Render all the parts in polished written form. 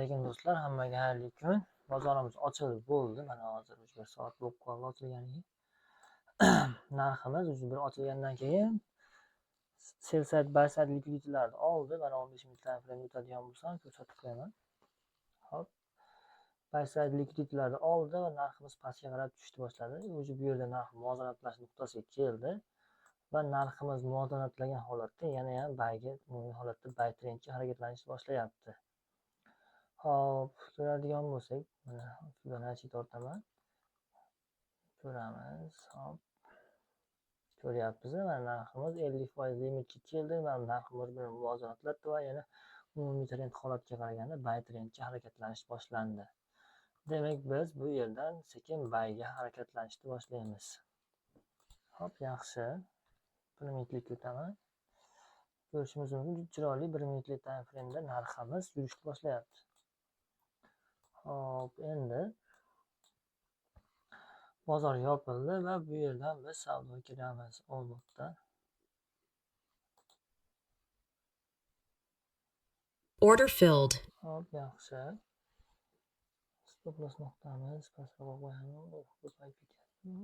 alaykum do'stlar, hammaga xayrli kun. Bozorimiz ochilib bo'ldi. Mana hozir 1 soat bo'lib qoldi ochilganiga. Narximiz 1 ochilgandan keyin sell side buy side likvidlarni oldi. Mana 15 minut time frame o'tadigan bo'lsam, ko'rsatib qo'yaman. Hop. Buy side likvidlarni oldi va narximiz pastga qarab tushishni boshladi. O'zi bu yerda narx muvozanatlash nuqtasiga keldi va narximiz muvozanatlagan holatda yana ham buyga holatda buy trendga harakatlanishni boshlayapti. Hop, ko'radigan bo'lsak, mana Fibonacci tortaman. Ko'ramiz. Hop. Ko'ryapmiz, mana narximiz 50% limitga keldi. Mana narximiz bilan muvozanatlatdi va yana umumiy trend holatiga qaraganda buy trendga harakatlanish boshlandi. Demak, biz bu yerdan sekin buyga harakatlanishni boshlaymiz. Hop, yaxshi. 1 minutlik o'taman. Ko'rishimiz mumkin, chiroyli 1 minutlik time frame'da narximiz yurishni boshlayapti. Hop, endi bozor yopildi va bu yerdan biz savdoga kiramiz. Olmoqda. Order filled. Hop, yaxshi. Stop loss nuqtamiz pastroq qo'yamiz. Ko'payib ketyapti.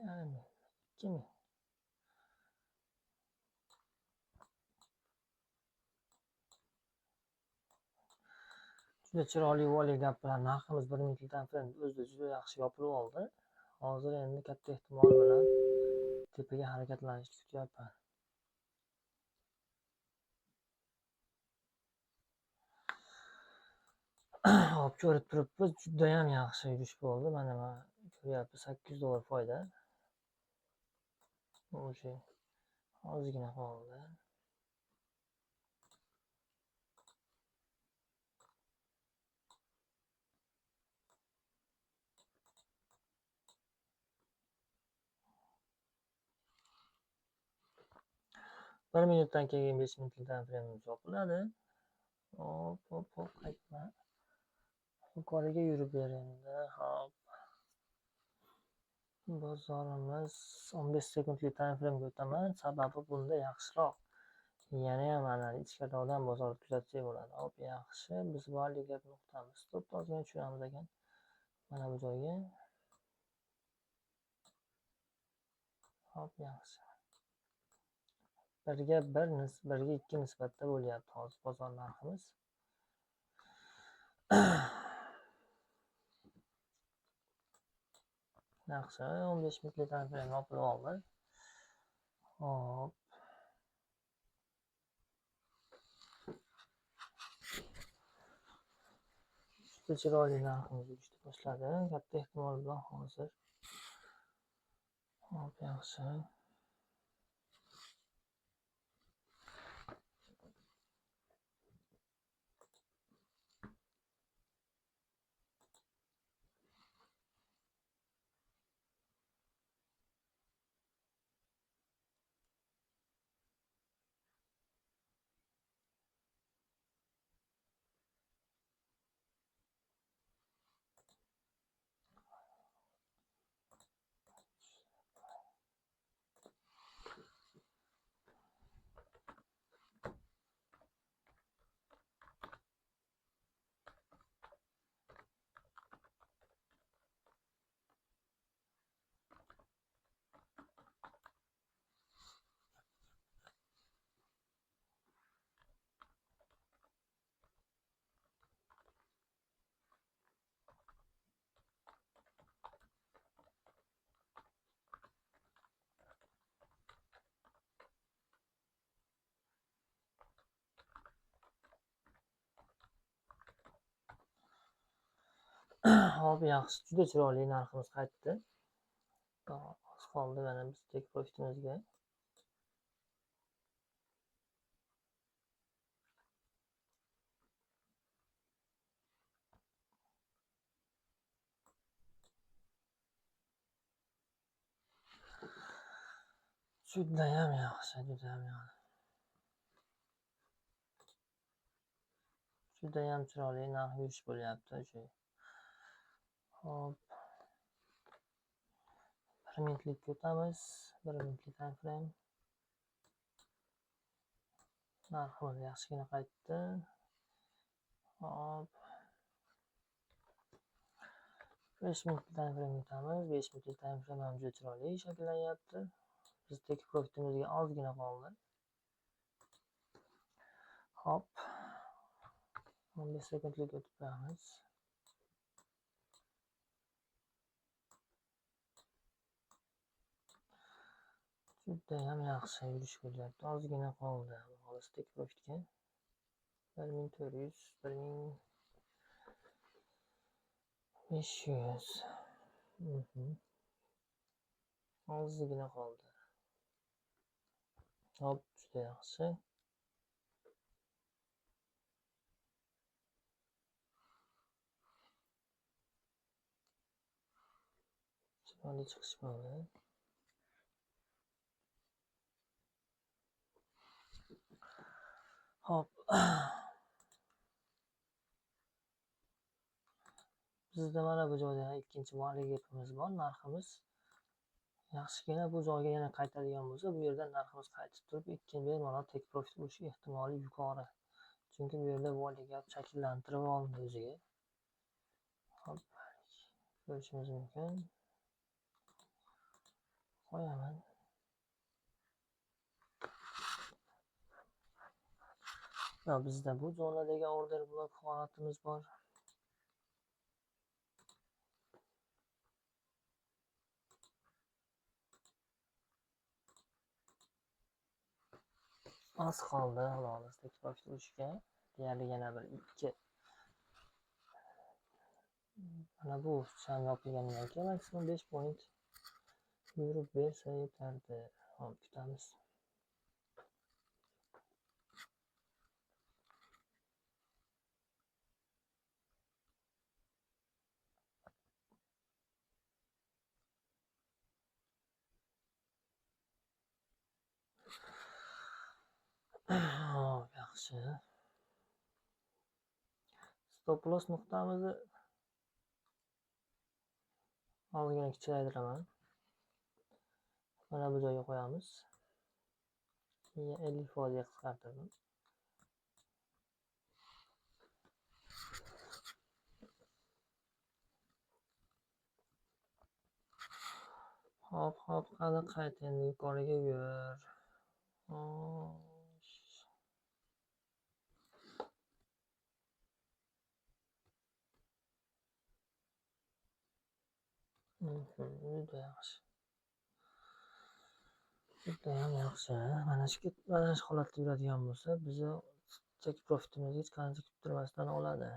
Yani 2000. Juda chiroyli voliy gap bilan narximiz 1 minutdan so'ng o'zida juda yaxshi yopilib oldi. Hozir endi katta ehtimol bilan tepaga harakatlanishni kutyapman. Hop, ko'rib turibmiz, juda ham yaxshi yurish bo'ldi. Mana ko'ryapsiz, $8 foyda. O'sha ozgina qoldi. Bir minutdan keyin 5 minutlik time frame'imiz yopiladi. Hop, qaytma. Yuqoriga yurib ber endi. Hop. Bozorimiz 15 sekundlik time frame'ga o'taman, sababi bunda yaxshiroq. Yana ham mana ichkaridan bozor kuzatsak bo'ladi. Hop, yaxshi. Biz value gap nuqtamiz. Stop loss'ga tushiramiz ekan. Mana bu joyga. Hop, yaxshi. 1 ga 2 nisbatda bo'lyapti hozir bozor narximiz. Yaxshi, 15 minutlik time frame yopilib oldi. Hop. Juda chiroyli narximiz yurishni boshladi. Katta ehtimol bilan hozir. Hop, yaxshi. Hop, yaxshi. Juda chiroyli narximiz qaytdi. Oz qoldi mana biz tek profitimizga. Juda ham yaxshi. Judayam chiroyli narx yurish bo'lyapti o'sha. Hop. 1 minutlikka o'tamiz. 1 minutlik time frame. Narximiz yaxshigina qaytdi. Hop. 5 minutlik time frame o'tamiz. 5 minutlik time frame ham juda chiroyli shakllanyapti. Biz take profitimizga ozgina qoldi. Hop. 15 sekundlik o'tib qo'yamiz. Judayam yaxshi yurish bo'lyapti. Ozgina qoldi. Xolos take profitga. 1400, 1500. Ozgina qoldi. Hop, juda yaxshi. Chiroyli chiqish bo'ldi. Hop. Bizda mana bu joyda ikkinchi muallif gapimiz bor. Narximiz yaxshigina bu joyga yana qaytadigan bo'lsa, bu yerdan narximiz qaytib turib, ikkinchi bemalol take profit bo'lishi ehtimoli yuqori. Chunki bu yerda muallif gap shakllantirib oldi o'ziga. Hop. Ko'rishimiz mumkin. Qo'yaman. Bizda bu zonadagi order blok holatimiz bor. Az qoldi xolos take profit bo'lishga. Deyarli yana bir 2. Mana bu ham yopilganidan keyin maksimum 5 point yurib bersa yetardi. Hop, kutamiz. Hop, yaxshi. Stop loss nuqtamizni ozgina kichraytiraman. Mana bu joyga qo'yamiz. 50% ga qisqartirdim. Hop, qani qayt endi yuqoriga yur. Juda yaxshi. Judayam yaxshi. Mana shu holatda yuradigan bo'lsa, bizni take profitimizga hech qancha kuttirmasdan oladi.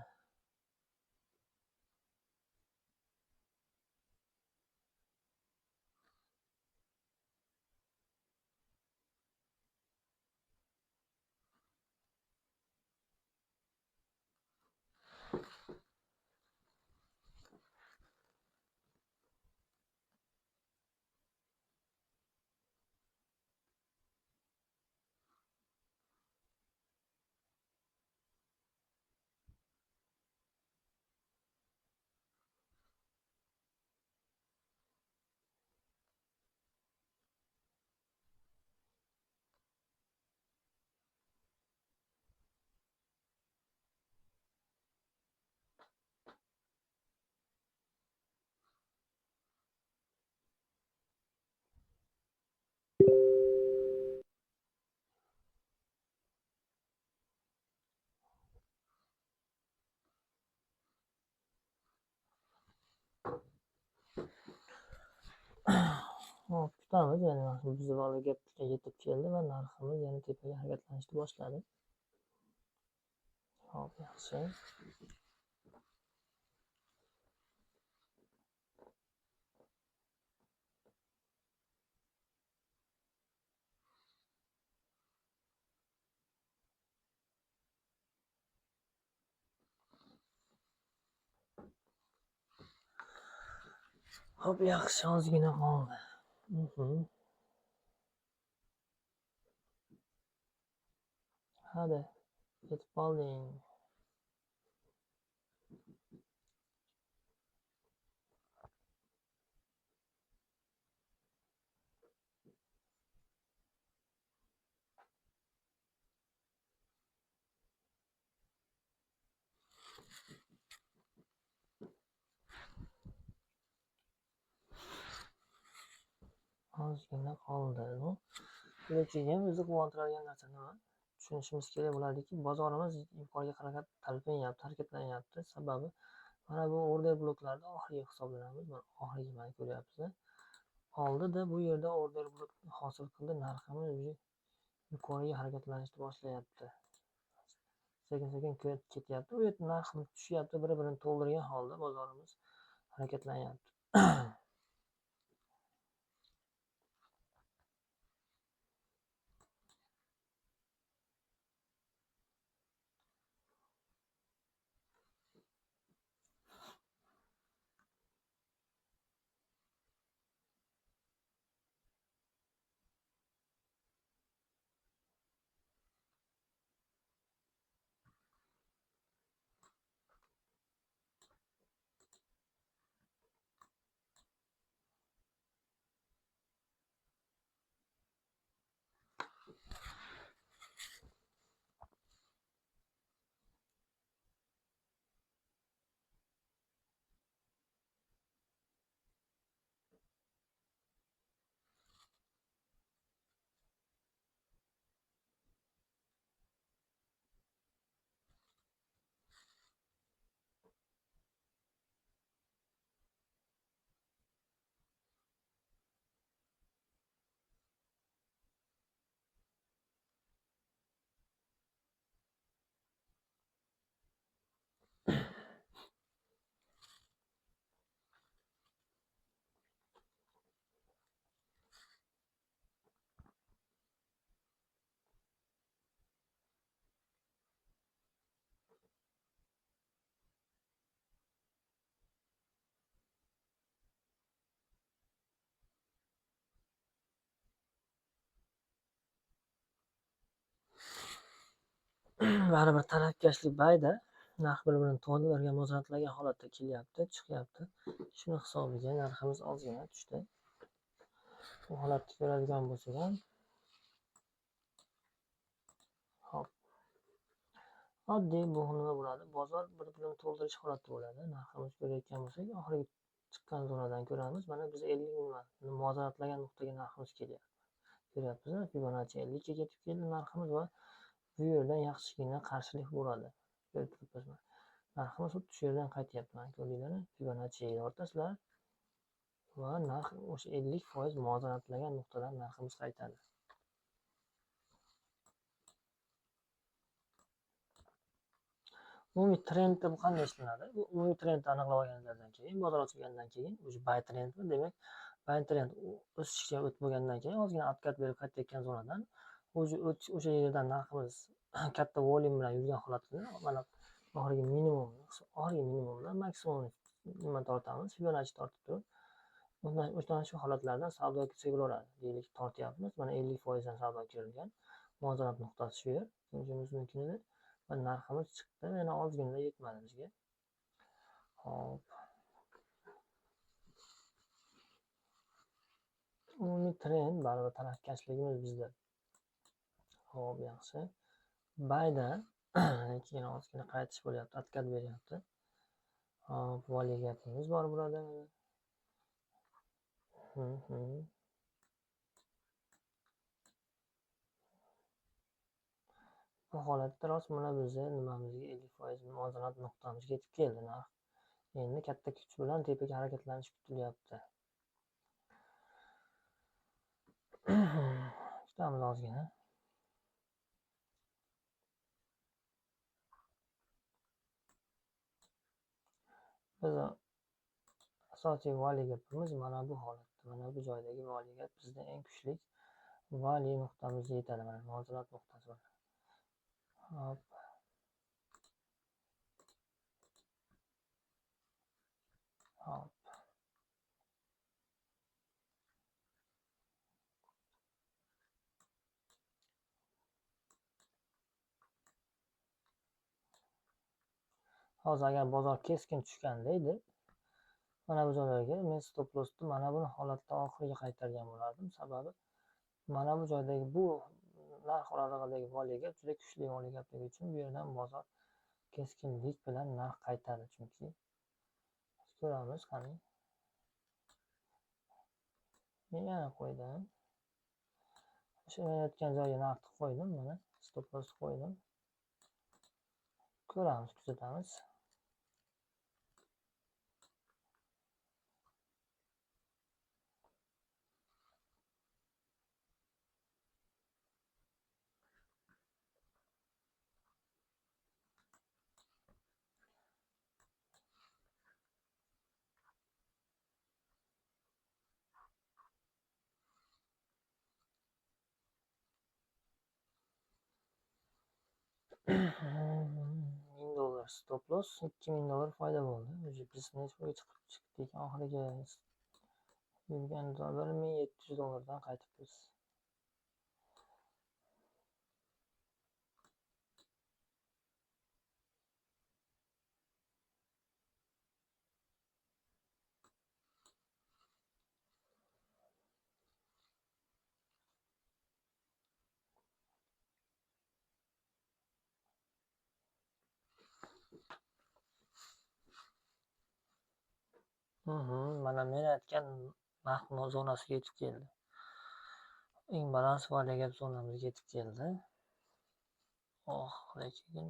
Hop, kutamiz. Yana bizni vali gapga yetib keldi va narximiz yana tepaga harakatlanishni boshladi. Hop, yaxshi. Hop, yaxshi, ozgina qoldi. Hadi, yetib qolding. ozgina qoldi. Keyin o'zi quvontiradigan narsa nima? Tushunishimiz kerak bo'ladiki, bozorimiz yuqoriga harakatlanyapti. Sababi mana bu order bloklarida oxirgi hisoblanamiz. Mana oxirgi mana ko'ryapsiz. Oldida bu yerda order blok hosil qildi. Narximiz yuqoriga harakatlanishni boshlayapti. Sekin-sekin ketyapti. U yerda narximiz tushyapti, bir-birini to'ldirgan holda bozorimiz harakatlanyapti. Baribir talabkashlik bayda narx bir-birini to'ldirgan, muzlatlagan holatda kelyapti, chiqyapti. Shuni hisobiga narximiz ozgina tushdi. Bu holatni ko'radigan bo'lsak ham, hop. Oddiy bu nima bo'ladi? Bozor bir-birini to'ldirish holati bo'ladi. Narximiz ko'rayotgan bo'lsak, oxirgi chiqqan zonadan ko'ramiz. Mana biz 50 muvozanatlagan nuqtaga narximiz kelyapti. Ko'ryapsizmi? Fibonacci 50 ga yetib keldi narximiz va bu yerdan yaxshigina qarshilik bo'ladi. Ko'rib turibsizmi? Narximiz xuddi shu yerdan qaytyapti. Mana ko'rdinglarmi? Fibonacci yoritasizlar va narx o'sha 50% muvozanatlagan nuqtadan narximiz qaytadi. Umumiy trendda bu qanday ishlanadi? Bu umumiy trendni aniqlab olgandan keyin, bozor ochilgandan keyin, o'sha buy trendmi, demak, buy trend o'sishga o'tib bo'lgandan keyin ozgina откат berib qaytayotgan zonadan o'sha yerdan narximiz katta volyum bilan yurgan holatda mana oxirgi minimumdan maksimum nima tortamiz, Fibonacci tortib turib, o'shan shu holatlardan savdo sevilaveradi. Deylik, tortyapmiz. Mana 50% dan savdo kirilgan. Muvozanat nuqtasi shu yer. Ko'rishimiz mumkin edi. Va narximiz chiqdi. Yana ozgina yetmadi bizga. Hop. Umumiy trend baribir talabkashligimiz bizda. Hop, yaxshi. Bayda keyin ozgina qaytish bo'lyapti, откат beryapti. Hop, vali gapimiz bor burada. Bu holatda rost mana bizga nimamizga 50% muvozanat nuqtamizga yetib keldi narx. Endi katta kuch bilan tepaga harakatlanish kutilyapti. Kutamiz ozgina. Biz asosiy vali gapimiz mana bu holatda, mana bu joydagi vali gap bizda eng kuchli vali nuqtamizga yetadi. Mana muvozanat nuqtasi bor. Hop. Hop. Hozir agar bozor keskin tushganda edi, mana bu joylarga men stop lossni mana bu holatda oxiriga qaytargan bo'lardim. Sababi mana bu joydagi bu narx oralig'idagi vali gap juda kuchli vali gapligi uchun bu yerdan bozor keskinlik bilan narx qaytadi. Chunki ko'ramiz qani. yana qo'ydim. O'sha aytgan joyiga narxni qo'ydim, mana stop loss qo'ydim. Ko'ramiz, kuzatamiz. $1000 stop loss, $2000 foyda bo'ldi. O'zi biz nechga chiqdik oxiriga yurgan $1700 qaytibmiz. Mana men aytgan narx zonasiga yetib keldi. Eng baland gap zonamizga yetib keldi. Lekin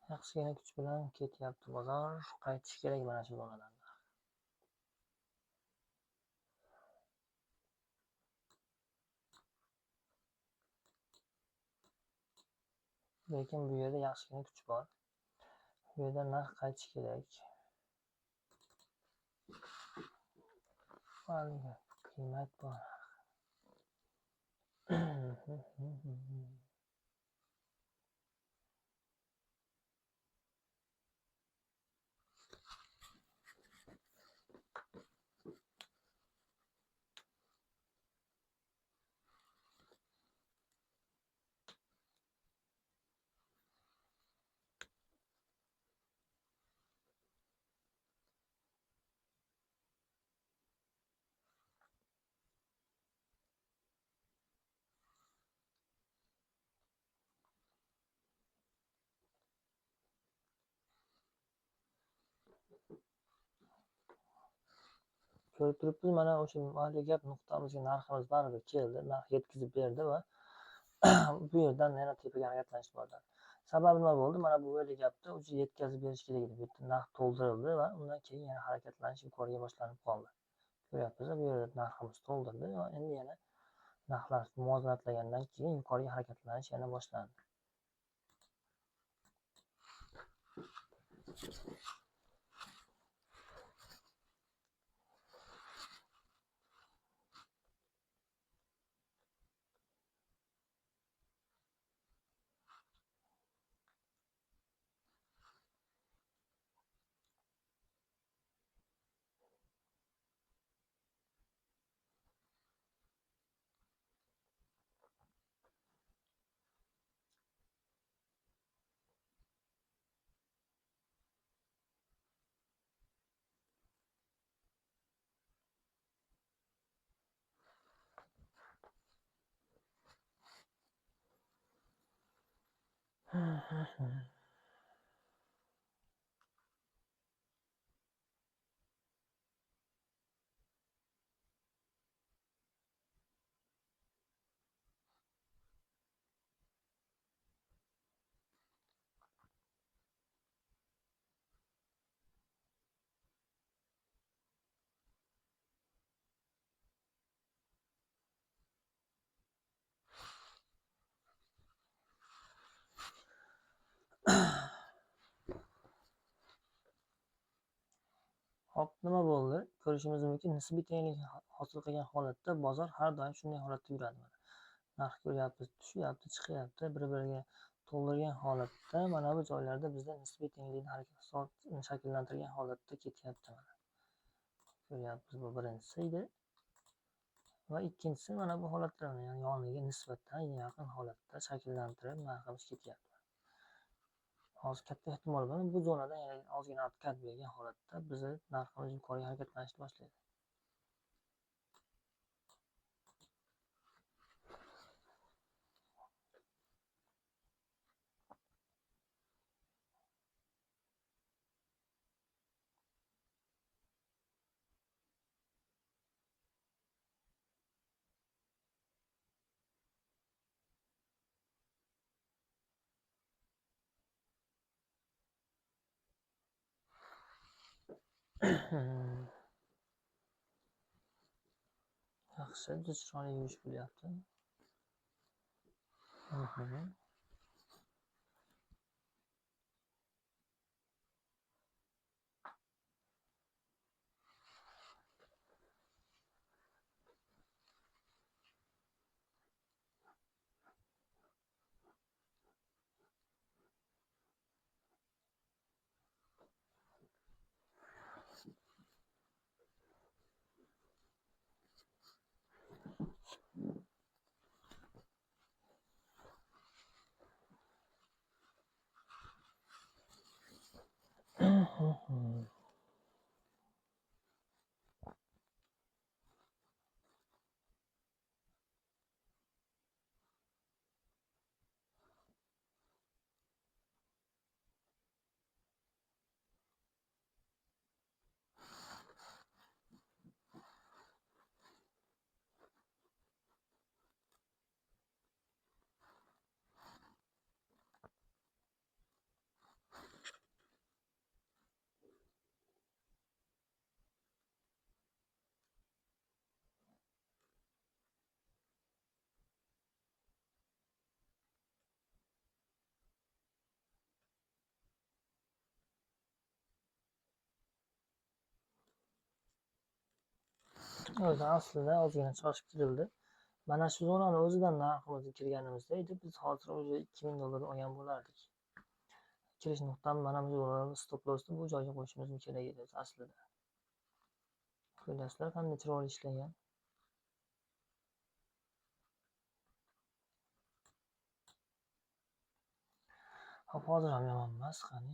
yaxshigina kuch bilan ketyapti bozor. Qaytish kerak mana shu zonadan. Lekin bu yerda yaxshigina kuch bor. Bu yerda narx qaytish kerak. Qiymat bor. Ko'rib turibmiz, mana o'sha mahalliy gap nuqtamizga narximiz baribir keldi, narx yetkazib berdi va bu yerdan yana tepaga harakatlanishni boshladi. Sababi nima bo'ldi? Mana bu yerda gapda o'zi yetkazib berish kerak edi. Bu yerda narx to'ldirildi va undan keyin yana harakatlanish yuqoriga boshlanib qoldi. Ko'ryapsiz, bu yerda narximiz to'ldirdi va endi yana narxlar muvozanatlagandan keyin yuqoriga harakatlanish yana boshlandi. Hop, nima bo'ldi? Ko'rishimiz mumkin, nisbiy tenglik hosil qilgan holatda bozor har doim shunday holatda yuradi. Narx ko'ryapmiz, tushyapti, chiqyapti, bir-biriga to'ldirgan holatda mana bu joylarda bizda nisbiy tenglikni shakllantirgan holatda ketyapti. Ko'ryapmiz, bu birinchisi edi. Va ikkinchisi mana bu holatlarni, ya'ni yoniga nisbatan yaqin holatda shakllantirib narximiz ketyapti. Hozir katta ehtimol bilan bu zonadan yana ozgina откат bergan holatda bizni narximiz yuqoriga harakatlanishni boshlaydi. Yaxshi, juda chiroyli yumush bo'lyapti. O'zi aslida ozgina shoshib mana shu zonani o'zidan narximizni kirganimizda edi, biz hozir уже $2000 olgan bo'lardik. Kirish nuqtamiz mana bu zonani stop lossni bu joyga qo'yishimiz kerak edi aslida. Ko'ryapsizlar qanday chiroyli ishlagan. Hop, hozir ham yomon emas, qani.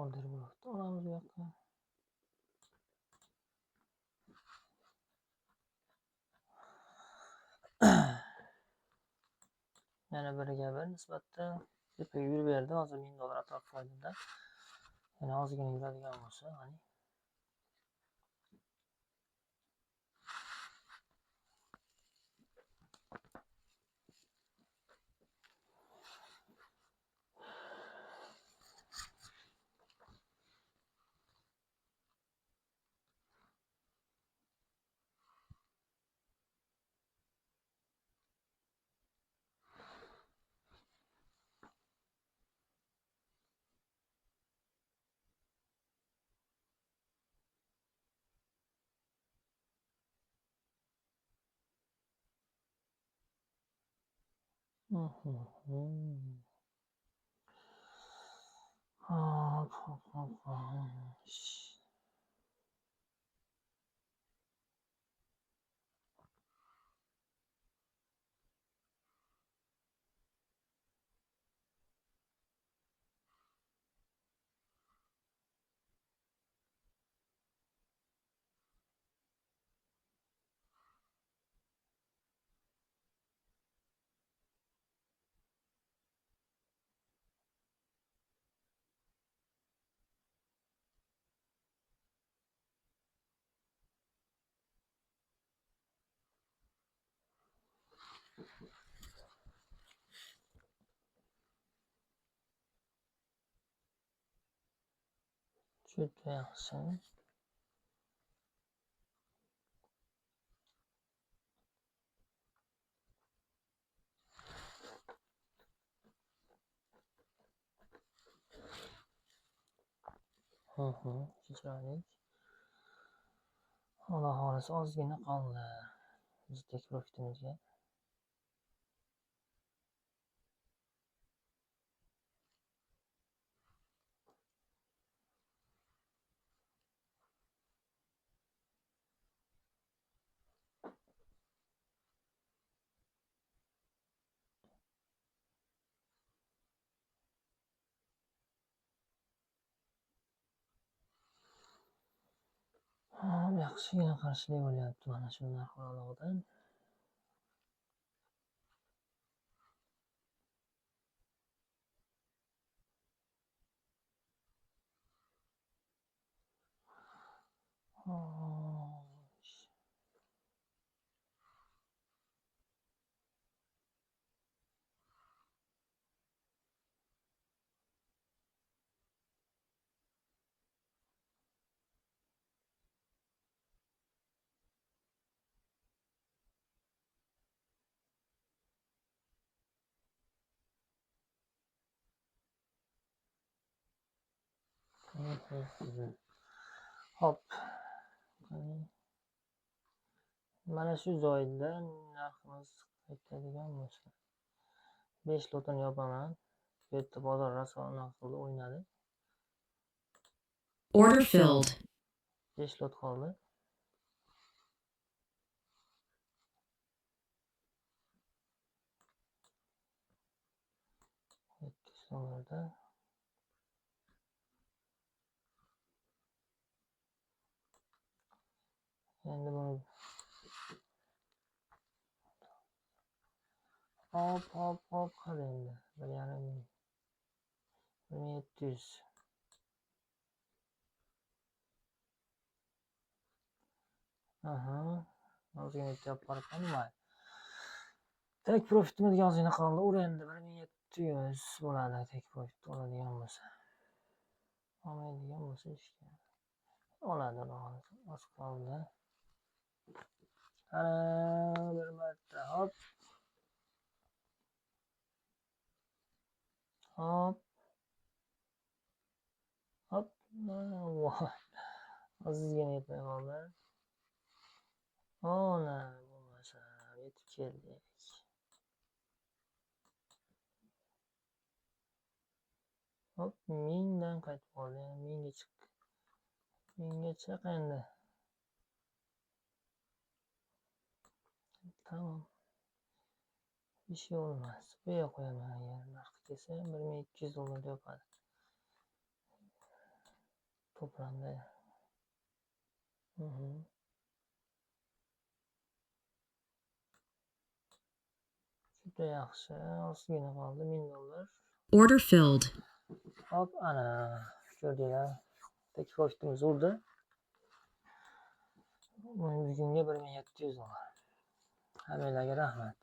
Order bo'libdi. Olamiz bu yoqqa. Yana biriga bir nisbatda tepaga yurib berdi. Hozir $1000 atrof foydada. Yana ozgina yuradigan bo'lsa, qani. Juda yaxshi. Chiroyli. Xudo xohlasa ozgina qoldi. Bizdek profitimizga. Yaxshigina qarshilik bo'lyapti mana shu narx aralog'idan. Xo'sh. Hop. Mana shu joyda narximiz aytadigan bo'lsa 5 lotini yopaman. Bu yerda bozor rosa unaqa qildi, o'ynadi. Order filled. 5 lot qoldi. $700 endi buni hop qara endi 1,5 1700. Aha, ozgina yetib boribman. Mayli. Take profitimiz ozgina qoldi. Ur endi 1700 bo'ladi. Take profit oladigan bo'lsa. Olmaydigan bo'lsa ishga oladi. Oz qoldi. Ana bir marta hop. Hop. Hop. Ozgina yetmay qoldi. Ona bo'lmasa yetib keldik. Hop, 1000 dan qaytib qoldi. 1000 ga chiq. 1000 ga chiq endi. Tamam. Bir şey olmaz. Buraya qo'yaman agar narxi kelsa $1200 yopadi. To'plamda. Juda yaxshi. Ozgina qoldi $1000. Order filled. Hop, ana ko'rdinglar. Take profitimiz urdi. Bugunga $1700. Hammanglarga rahmat.